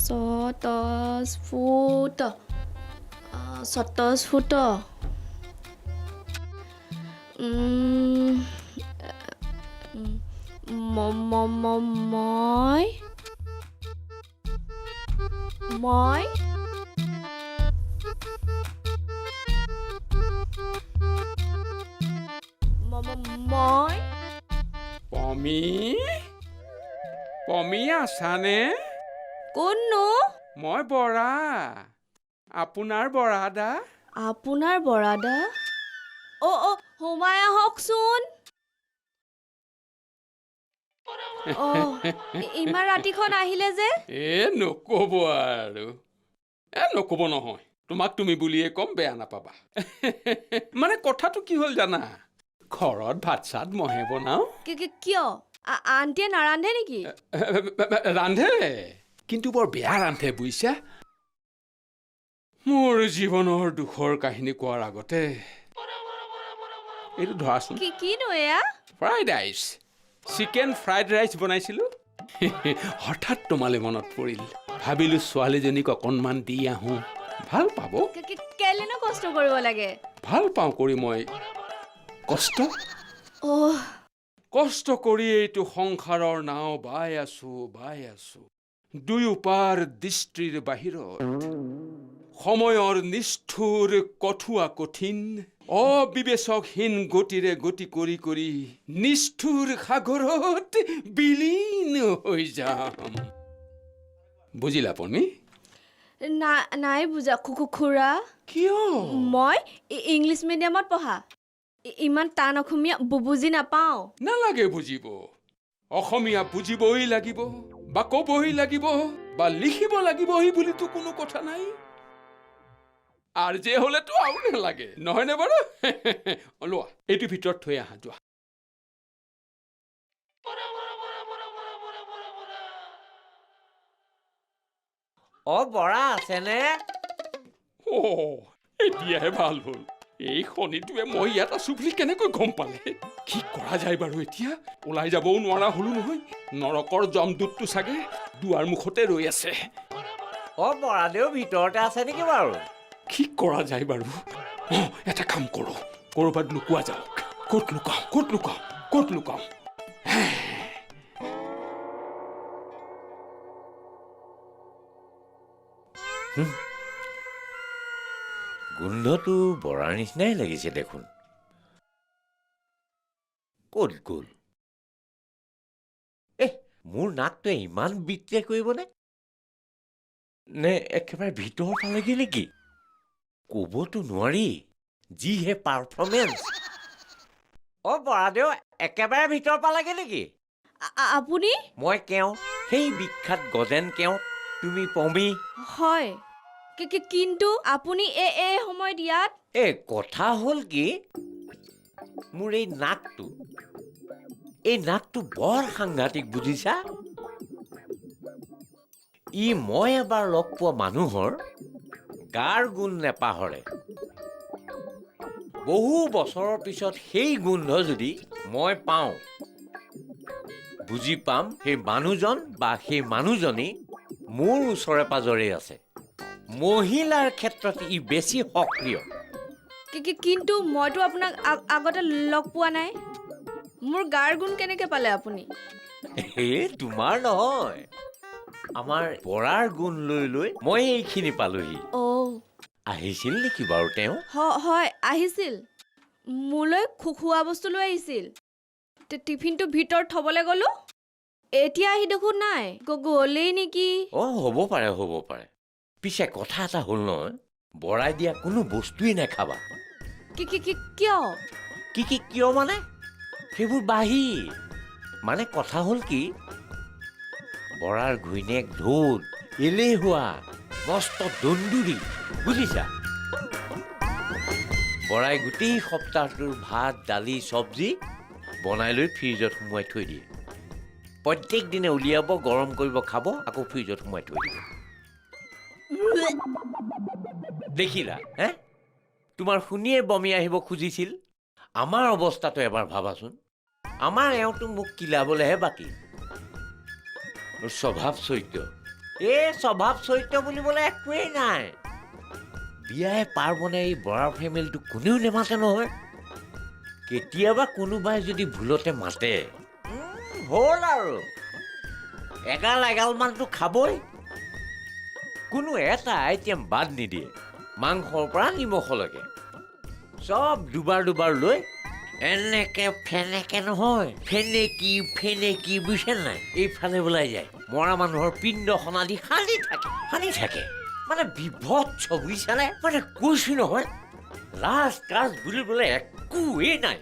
স্বতঃস্ফূৰ্ত স্বতঃস্ফূৰ্ত মই পমি পমি আছানে? কোননো? মই বৰা, আপোনাৰ বৰাদা। আপোনাৰ বৰাদা? সোমাই আহকচোন। ইমান ৰাতিখন আহিলে যে? নক'ব আৰু। নক'ব নহয়, তোমাক তুমি বুলিয়ে কম, বেয়া নাপাবা। মানে কথাটো কি হ'ল জানা, ঘৰত ভাত চাত মহে বনাওঁ। কিয়? আন্টিয়ে নাৰান্ধে নেকি? ৰান্ধে, কিন্তু বৰ বেয়া ৰান্ধে বুজিছা। মোৰ জীৱনৰ দুখৰ কাহিনী কোৱাৰ আগতে এইটো ধৰাচোন। কিনো এয়া? Fried rice, chicken fried rice বনাইছিলোঁ। হঠাৎ তোমালৈ মনত পৰিল, ভাবিলোঁ ছোৱালীজনীক অকণমান দি আহোঁ, ভাল পাব। কেলেনো কষ্ট কৰিব লাগে? ভাল পাওঁ কৰি মই কষ্ট। কষ্ট কৰি এইটো সংসাৰৰ নাও বাই আছো দুয়োপাৰ দৃষ্টিৰ বাহিৰত। সময়ৰ নিষ্ঠুৰ কঠুৱা কঠিন অবিবেচকহীন গতিৰে গতি কৰি কৰি নিষ্ঠুৰ সাগৰত বিলীন হৈ যাম। বুজিলা পন্মী? নাই বুজা খুৰা। কিয়? মই ইংলিছ মিডিয়ামত পঢ়া, ইমান টান অসমীয়া বুজি নাপাওঁ। নালাগে বুজিব, অসমীয়া বুজিবই লাগিব, বা ক'বই লাগিব, বা লিখিব লাগিবই বুলিতো কোনো কথা নাই। আৰু যে হ'লেতো আৰু নালাগে, নহয়নে বাৰু? লোৱা, এইটো ভিতৰত থৈ আহা যোৱা। বৰা আছেনে? এতিয়াহে ভাল হ'ল। এই শনিটোৱে মই ইয়াত আছো বুলি কেনেকৈ গম পালে? কি কৰা যায় বাৰু এতিয়া? ওলাই যাবও নোৱাৰা হলো নহয়। নৰকৰ যমদূতটো চাগে দুৱাৰ মুখতে ৰৈ আছে। বৰাদেউ ভিতৰতে আছে নেকি বাৰু? কি কৰা যায় বাৰু? এটা কাম কৰো, ক'ৰবাত লুকোৱা যাওক। ক'ত লুকাও? গোন্ধটো বৰাৰ নিচিনাই লাগিছে দেখোন। ক'ত গ'ল? মোৰ নাকটোৱে ইমান বিত্ৰে কৰিবনে? নে একেবাৰে ভিতৰ পালেগৈ নেকি? ক'বতো নোৱাৰি, যিহে পাৰফৰ্মেঞ্চ। বৰাদেউ একেবাৰে ভিতৰ পালেগৈ নেকি? আপুনি? মই কেওঁ, সেই বিখ্যাত গজেন কেওঁ, তুমি পমি। হয়, কিন্তু আপুনি এই সময়ত ইয়াত? কথা হ'ল কি, মোৰ এই নাকটো বৰ সাংঘাতিক বুজিছা। মই এবাৰ লগ পোৱা মানুহৰ গাৰ গুণ নেপাহৰে। বহু বছৰৰ পিছত সেই গোন্ধ যদি মই পাওঁ, বুজি পাম সেই মানুহজন বা সেই মানুহজনী মোৰ ওচৰে পাজৰে আছে। মহিলাৰ ক্ষেত্ৰত ই বেছি সক্ৰিয়। কিন্তু মইতো আপোনাক আগতে লগ পোৱা নাই। মোৰ গাৰ গুণ কেনেকে পালে আপুনি? তোমাৰ নহয়, আমাৰ বৰাৰ গুণ লৈ মই এইখিনি পালোহি। আহিছিল নেকি বাৰু তেওঁ? হয়, আহিছিল। মোলৈ খোৱা বস্তু লৈ আহিছিল। টিফিনটো ভিতৰত থবলৈ গ'লো, এতিয়া আহি দেখোন নাই। গ'লেই নেকি? হ'ব পাৰে। পিছে কথা এটা হ'ল নহয়, বৰাই দিয়া কোনো বস্তুৱেই নাখাবা। কিয়? কিয় মানে? সেইবোৰ বাহিৰ। মানে কথা হ'ল কি, বৰাৰ ঘৈণীয়েক ঢোল, এলেহুৱা, মস্ত দন্দুৰী, বুজিছা? বৰাই গোটেই সপ্তাহটোৰ ভাত, দালি, চব্জি বনাই লৈ ফ্ৰিজত সোমোৱাই থৈ দিয়ে। প্ৰত্যেক দিনে উলিয়াব, গৰম কৰিব, খাব, আকৌ ফ্ৰিজত সোমাই থৈ দিব। দেখিলা? তোমাৰ শুনিয়ে বমি আহিব খুজিছিল। আমাৰ অৱস্থাটো এবাৰ ভাবাচোন। আমাৰ এওঁটো মোক কিলাবলৈহে বাকী। স্বভাৱ চৰিত্ৰ এই স্বভাৱ চৰিত্ৰ বুলিবলৈ একোৱেই নাই। বিয়াই পাৰ্বণে এই বৰা ফেমিলিটো কোনেও নেমাতে নহয়। কেতিয়াবা কোনোবাই যদি ভুলতে মাতে, হ'ল আৰু এগালমানটো খাবই। কোনো এটা আইটেম বাদ নিদিয়ে, মাংসৰ পৰা নিমখলৈকে চব দুবাৰ লৈ এনেকে ফেনেকে নহয়, ফেনেকি বুজিছে নাই, এইফালে ওলাই যায়। মৰা মানুহৰ পিণ্ড সনাদি সানি থাকে। মানে বিভৎস বুজিছানে? মানে কৈছো নহয়, লাজ কাজ বুলিবলৈ একোৱেই নাই।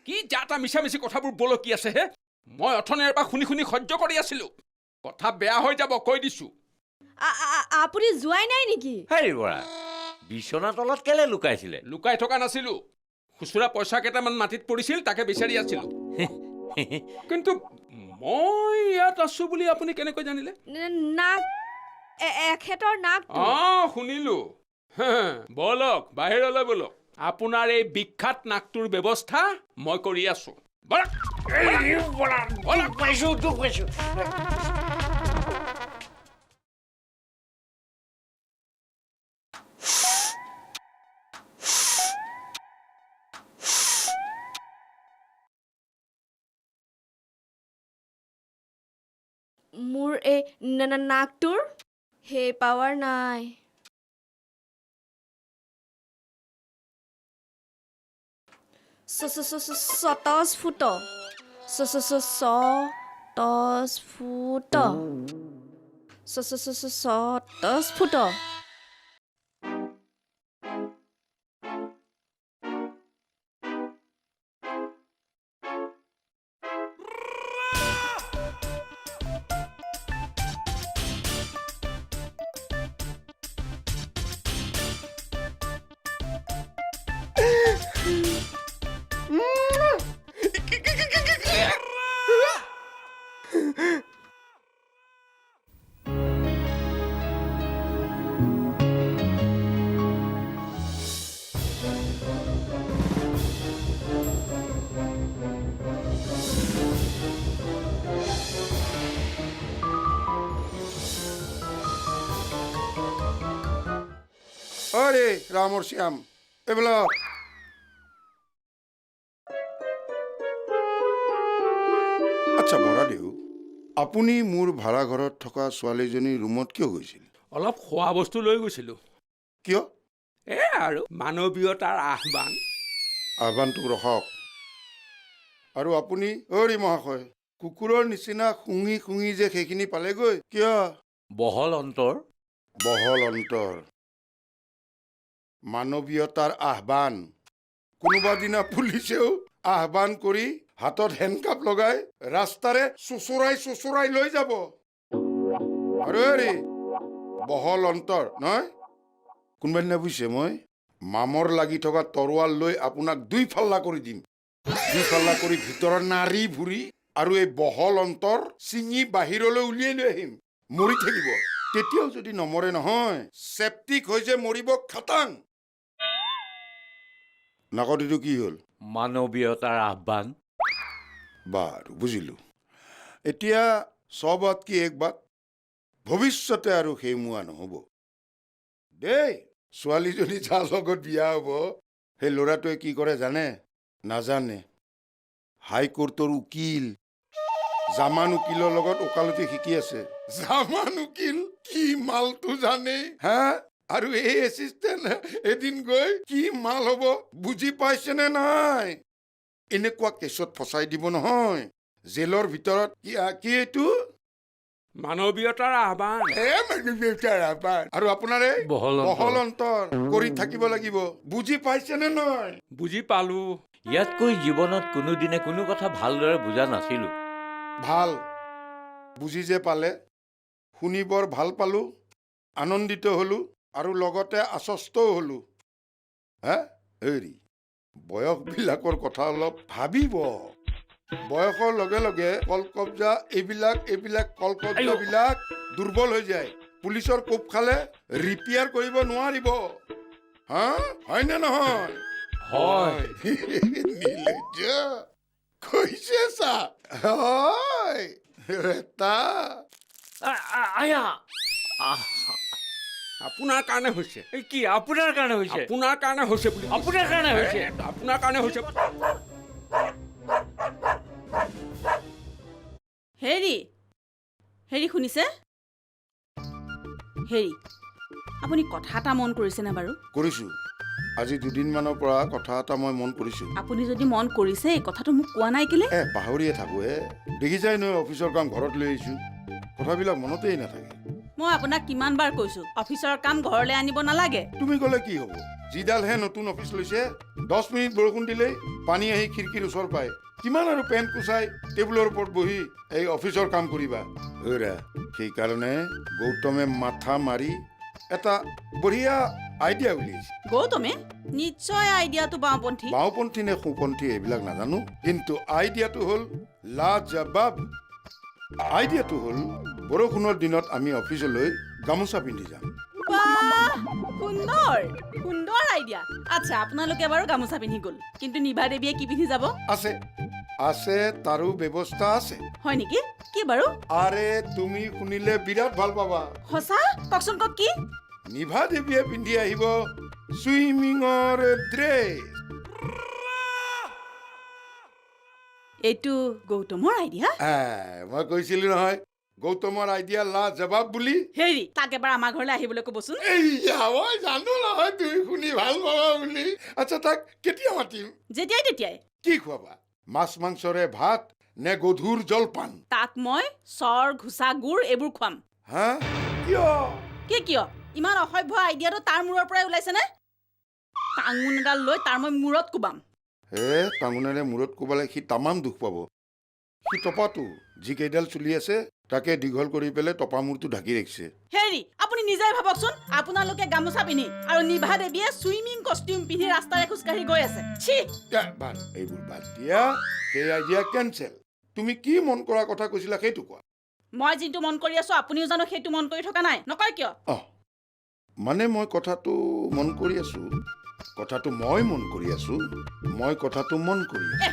কি যাতা মিছামিছি কথাবোৰ বলকি আছে হে? মই অথনিৰ পৰা শুনি সহ্য কৰি আছিলো। কথা বেয়া হৈ যাব কৈ দিছো। আপুনি যোৱাই নাই নেকি? হেৰি বৰা, বিচনা তলত কেলে লুকাইছিলে? লুকাই থকা নাছিলো। খুচুৰা পইচা কেইটামান মাটিত পৰিছিল, তাকে বিচাৰি আছিলো। কিন্তু মই ইয়াত আছো বুলি আপুনি কেনেকৈ জানিলে? নাক এখেতৰ নাকটো। শুনিলো। বলক বাহিৰলৈ বলক। আপোনাৰ এই বিখ্যাত নাকটোৰ ব্যৱস্থা মই কৰি আছো। মোৰ এই নাকটোৰ সেই পাৱাৰ নাই। স্বতঃস্ফূৰ্ত স্বতঃস্ফূৰ্ত। আৰে ৰামৰ শ্যাম এইবিলাক আচ্ছা বৰাদেউ, আপুনি মোৰ ভাড়া ঘৰত থকা ছোৱালীজনীৰ ৰুমত কিয় গৈছিল? অলপ খোৱা বস্তু লৈ গৈছিলো। কিয়? আৰু মানৱীয়তাৰ আহ্বান। আহ্বানটো ৰখক। আৰু আপুনি অৰি মহাশয়, কুকুৰৰ নিচিনা শুঙি যে সেইখিনি পালেগৈ কিয়? বহল অন্তৰ। মানৱীয়তাৰ আহ্বান। কোনোবা দিনা পুলিচেও আহ্বান কৰি হাতত হেণ্ডকাপ লগাই ৰাস্তাৰে চোচৰাই লৈ যাব। আৰু হেৰি বহল অন্তৰ নহয়, কোনোবা দিনা বুজিছে, মই মামৰ লাগি থকা তৰোৱাল লৈ আপোনাক 2 ফাল্লা কৰি দিম। 2 ফাল্লা কৰি ভিতৰৰ নাৰী ভুৰি আৰু এই বহল অন্তৰ ছিঙি বাহিৰলৈ উলিয়াই লৈ আহিম। মৰি থাকিব। তেতিয়াও যদি নমৰে নহয়, চেপ্টিক হৈ যে মৰিব খাটাং। নাকতিটো কি হ'ল? মানৱীয়তাৰ আহ্বান। বাৰু বুজিলো। এতিয়া সবাত কি এক বাত, ভৱিষ্যতে আৰু সেই মোৱা নহ'ব দেই। ছোৱালীজনী যাৰ লগত বিয়া হ'ব, সেই ল'ৰাটোৱে কি কৰে জানে? নাজানে। হাইকোৰ্টৰ উকিল, জামান উকিলৰ লগত ওকালতি শিকি আছে। জামান উকিল কি মালটো জানে হা? আৰু এই এছিষ্টেণ্ট এদিন গৈ কি মাল হ'ব বুজি পাইছেনে নাই? এনেকুৱা কেছত ফচাই দিব নহয়, জেলৰ ভিতৰত। কি এইটো? মানৱীয়তাৰ আহ্বান। মানৱীয়তাৰ আহ্বান। আৰু আপোনাৰ এই বহল অন্তৰ কৰি থাকিব লাগিব। বুজি পাইছেনে নাই? বুজি পালো। ইয়াতকৈ জীৱনত কোনোদিনে কোনো কথা ভালদৰে বুজা নাছিলো। ভাল বুজি যে পালে, শুনি বৰ ভাল পালো, আনন্দিত হলো আৰু লগতে আশ্বস্তও হলো। হে হেৰি, বয়সবিলাকৰ কথা অলপ ভাবিব। বয়সৰ লগে লগে কলকব্জা এইবিলাক কলকব্জাবিলাক দুৰ্বল হৈ যায়। পুলিচৰ কোব খালে ৰিপেয়াৰ কৰিব নোৱাৰিব। হা, হয়নে নহয়? হয়। নিৰ্লজ্জ কৈছে চা। হয় এটা আয়া আপোনাৰ কাৰণে হৈছে এই কি আপোনাৰ কাৰণে হৈছে আপোনাৰ কাৰণে হৈছে বুলি আপোনাৰ কাৰণে হৈছে আপোনাৰ কাৰণে হৈছে হেৰি হেৰি শুনিছে হেৰি আপুনি কথা এটা মন কৰিছেনে বাৰু কৰিছোঁ আজি দুদিনমানৰ পৰা কথা এটা মই মন কৰিছোঁ আপুনি যদি মন কৰিছে এই কথাটো মোক কোৱা নাই কেলে পাহৰিয়ে থাকোঁ দেখিছাই নহয় অফিচৰ কাম ঘৰত লৈ আহিছোঁ কথাবিলাক মনতেই নাথাকে মই আপোনাক কিমান বাৰ কৈছো অফিচৰ কাম ঘৰলৈ আনিব নালাগে তুমি ক'লে কি হ'ব যিডালহে নতুন অফিচ লৈছে 10 মিনিট বৰষুণ দিলেই পানী আহি খিৰিকীৰ ওচৰ পায় কিমান আৰু পেন কুচাই টেবুলৰ ওপৰত বহি এই অফিচৰ কাম কৰিবা সেইকাৰণে গৌতমে মাথা মাৰি এটা বঢ়িয়া আইডিয়া উলিয়াইছে গৌতমে নিশ্চয় আইডিয়াটো বাওঁপন্থী বাওঁপন্থী নে সোঁপন্থী এইবিলাক নাজানো কিন্তু আইডিয়াটো হ'ল লাজবাব আইডিয়াটো হ'ল বৰষুণৰ দিনত আমি অফিচলৈ গামোচা পিন্ধি যাম বাহ সুন্দৰ সুন্দৰ আইডিয়া আচ্ছা আপোনালোকে বাৰু গামোচা পিন্ধি গ'ল কিন্তু নিভা দেৱীয়ে কি পিন্ধি যাব আছে আছে তাৰো ব্যৱস্থা আছে হয় নেকি কি বাৰু আৰে তুমি শুনিলে বিৰাট ভাল পাবা সঁচা কওকচোন কওক কি নিভা দেৱীয়ে পিন্ধি আহিব চুইমিঙৰ ড্ৰেছ এইটো গৌতমৰ আইডিয়া মই কৈছিলো নহয় গৌতমৰ আইডিয়া লাজবাব বুলি হেৰি তাক এবাৰ আমাৰ ঘৰলৈ আহিবলৈ ক'বচোন এইয়া মই জানো নহয় তুমি শুনি ভাল পাবা বুলি আচ্ছা তাক কেতিয়া মাতিম যেতিয়াই তেতিয়াই কি খুৱাবা মাছ মাংসৰে ভাত নে গধুৰ জলপান তাক মই চৰ ঘোচা গুড় এইবোৰ খুৱাম হা কিয় কিয় ইমান অসভ্য আইডিয়াটো তাৰ মূৰৰ পৰাই ওলাইছেনে টাঙোন এডাল লৈ তাৰ মই মূৰত কোবাম টাঙোনেৰে মূৰত কোবালে সি তামাম দুখ পাব সি টপাটো যিকেইডাল চুলি আছে তাকে দীঘল কৰি পেলাই টপা মূৰটো ঢাকি ৰাখিছে হেৰি আপুনি নিজে ভাবকচোন আপোনালোকে গামোচা পিন্ধি আৰু নিভা দেৱীয়ে চুইমিং কষ্টিউম পিন্ধি ৰাস্তাৰে খোজকাঢ়ি গৈ আছে ছি এইবোৰ বাদ দিয়া সেই আইডিয়া কেঞ্চেল তুমি কি মন কৰা কথা কৈছিলা সেইটো কোৱা মই যিটো মন কৰি আছো আপুনিও জানো সেইটো মন কৰি থকা নাই নকয় কিয় মানে মই কথাটো মন কৰি আছো মই কথাটো মন কৰি আছো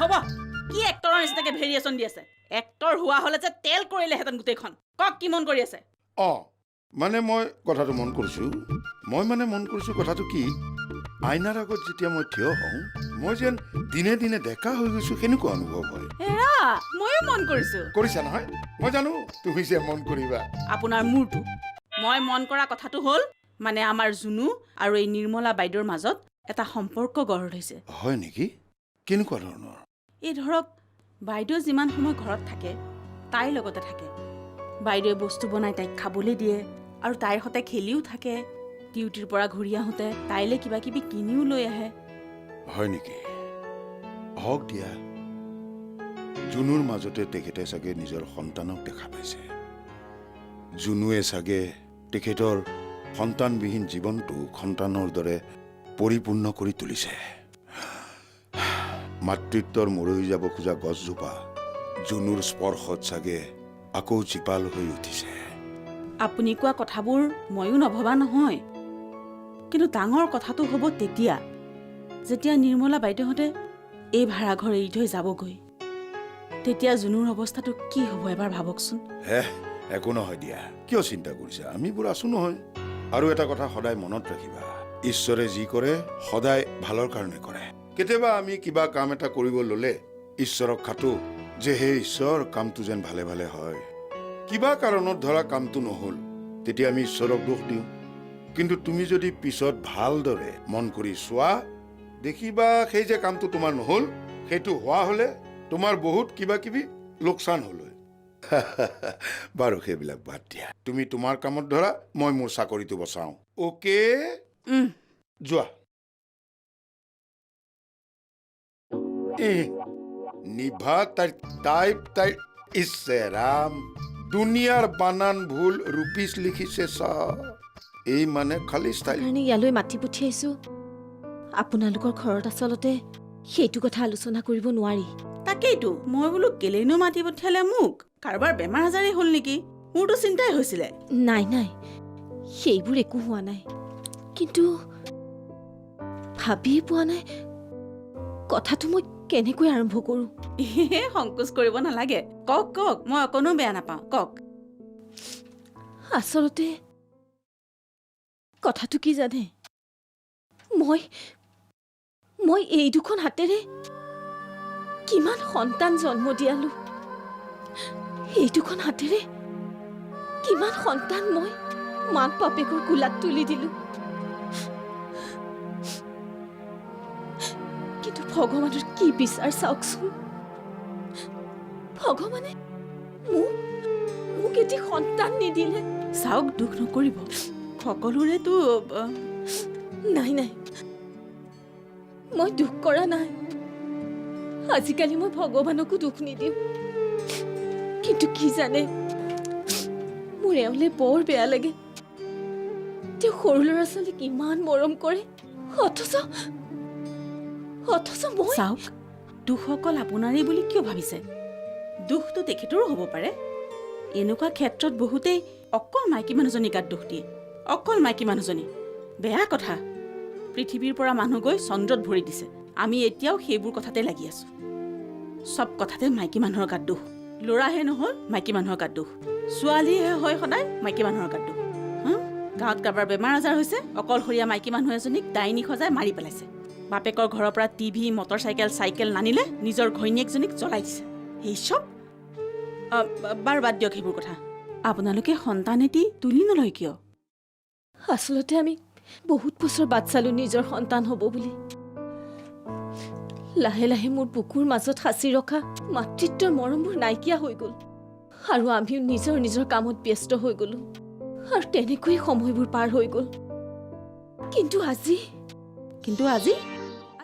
হ'ব কি এক্টৰৰ নিচিনাকে ভেৰিয়েশ্যন দি আছে এক্টৰ হোৱা হলে যে তেল কৰিলেহেঁতেন গোটেইখন কওক কি মন কৰি আছে মানে মই কথাটো মন কৰিছো কথাটো কি আইনাৰ আগত যেতিয়া মই থিয় হওঁ মই যেন দিনে দিনে ডেকা হৈ গৈছো সেনেকুৱা অনুভৱ হয় হেৰা ময়ো মন কৰিছা নহয় মই জানো তুমি যে মন কৰিবা আপোনাৰ মূৰটো মই মন কৰা কথাটো হ'ল মানে আমাৰ জুনু আৰু এই নিৰ্মলা বাইদেউৰ মাজত এটা সম্পৰ্ক গঢ় লৈছে হয় নেকি কেনেকুৱা ধৰণৰ এই ধৰক বাইদেউ যিমান সময় ঘৰত থাকে তাইৰ লগতে থাকে বাইদেৱে বস্তু বনাই তাইক খাবলৈ দিয়ে আৰু তাইৰ সতে খেলিও থাকে ডিউটিৰ পৰা ঘূৰি আহোঁতে তাইলৈ কিবা কিবি কিনিও লৈ আহে হয় নেকি হওক দিয়া জুনুৰ মাজতে তেখেতে চাগে নিজৰ সন্তানক দেখা পাইছে জুনুৱে চাগে তেখেতৰ সন্তানবিহীন জীৱনটো সন্তানৰ দৰে পৰিপূৰ্ণ কৰি তুলিছে মাতৃত্বৰ মৰহি যাব খোজা গছজোপা জুনুৰ স্পৰ্শত চাগে আকৌ জীপাল হৈ উঠিছে আপুনি কোৱা কথাবোৰ ময়ো নভবা নহয় কিন্তু ডাঙৰ কথাটো হ'ব তেতিয়া যেতিয়া নিৰ্মলা বাইদেউহঁতে এই ভাড়াঘৰ এৰি থৈ যাবগৈ তেতিয়া জুনুৰ অৱস্থাটো কি হ'ব এবাৰ ভাবকচোন একো নহয় দিয়া কিয় চিন্তা কৰিছা আমিবোৰ আছো নহয় আৰু এটা কথা সদায় মনত ৰাখিবা ঈশ্বৰে যি কৰে সদায় ভালৰ কাৰণে কৰে কেতিয়াবা আমি কিবা কাম এটা কৰিব ললে ঈশ্বৰক খাটো যে হে ঈশ্বৰ কামটো যেন ভালে ভালে হয় কিবা কাৰণত ধৰা কামটো নহল তেতিয়া আমি ঈশ্বৰক দোষ দিওঁ কিন্তু তুমি যদি পিছত ভালদৰে মন কৰি চোৱা দেখিবা সেই যে কামটো তোমাৰ নহল সেইটো হোৱা হলে তোমাৰ বহুত কিবা কিবি লোকচান হল বাৰু সেইবিলাক বাদ দিয়া তুমি তোমাৰ কামত ধৰা মই মোৰ চাকৰিটো বচাওঁ অকে যোৱা নিভা তাই ইছেৰাম দুনিয়াৰ বানান ভুল ৰূপিছ লিখিছে এই মানে খালি ষ্টাইল ইয়ালৈ মাতি পঠিয়াইছো আপোনালোকৰ ঘৰত আচলতে সেইটো কথা আলোচনা কৰিব নোৱাৰি তাকেইতো মই বোলো কেলেনো মাতি পঠিয়ালে মোক কাৰোবাৰ বেমাৰ আজাৰেই হ'ল নেকি মোৰতো চিন্তাই হৈছিলে নাই সেইবোৰ একো হোৱা নাই কিন্তু ভাবিয়ে পোৱা নাই কথাটো মই কেনেকৈ আৰম্ভ কৰোঁ? সংকোচ কৰিব নালাগে। কওক কওক, মই অকণো বেয়া নাপাওঁ, কওক। আচলতে কথাটো কি জানে, মই এই দুখন হাতেৰে কিমান সন্তান জন্ম দিয়ালো, এই দুখন হাতেৰে কিমান সন্তান মই মাক বাপেকৰ কোলাত তুলি দিলো। কিন্তু ভগৱানৰ কি বিচাৰ চাওকচোন, ভগৱানে মোক এটি সন্তান নিদিলে। চাওক, দুখ নকৰিব, সকলোৰেতো নাই নাই, মই দুখ কৰা নাই। আজিকালি মই ভগৱানকো দুখ নিদিওঁ। কিন্তু কি জানে, মোৰ এওঁলে বৰ বেয়া লাগে। তেওঁ সৰু ল'ৰা ছোৱালীক ইমান মৰম কৰে, অথচ মই চাওক, দুখ অকল আপোনাৰেই বুলি কিয় ভাবিছে? দুখটো তেখেতৰো হ'ব পাৰে। এনেকুৱা ক্ষেত্ৰত বহুতেই অকল মাইকী মানুহজনী গাত দুখ দিয়ে, অকল মাইকী মানুহজনী। বেয়া কথা, পৃথিৱীৰ পৰা মানুহ গৈ চন্দ্ৰত ভৰি দিছে। আমি এতিয়াও সেইবোৰ কথাতে লাগি আছো। চব কথাতে মাইকী মানুহৰ গাত দুখ। ল'ৰাহে নহ'ল মাইকী মানুহৰ গাত দুখ, ছোৱালীহে হয় সদায় মাইকী মানুহৰ গাত দুখ। গাঁৱত কাৰোবাৰ বেমাৰ আজাৰ হৈছে, অকলশৰীয়া মাইকী মানুহ এজনীক ডাইনী সজাই মাৰি পেলাইছে। বাপেকৰ ঘৰৰ পৰা টিভি, মটৰ চাইকেল নানিলে নিজৰ ঘৈণীয়েকজনীক জ্বলাই দিছে। এই চব বাৰু বাদ দিয়ক সেইবোৰ কথা। আপোনালোকে সন্তান এটি তুলি নলয় কিয়? আচলতে আমি বহুত বছৰ বাট চালো নিজৰ সন্তান হ'ব বুলি। লাহে লাহে মোৰ বুকুৰ মাজত সাঁচি ৰখা মাতৃত্বৰ মৰমবোৰ নাইকিয়া হৈ গ'ল, আৰু আমিও নিজৰ নিজৰ কামত ব্যস্ত হৈ গ'লো, আৰু তেনেকৈয়ে সময়বোৰ পাৰ হৈ গ'ল। কিন্তু আজি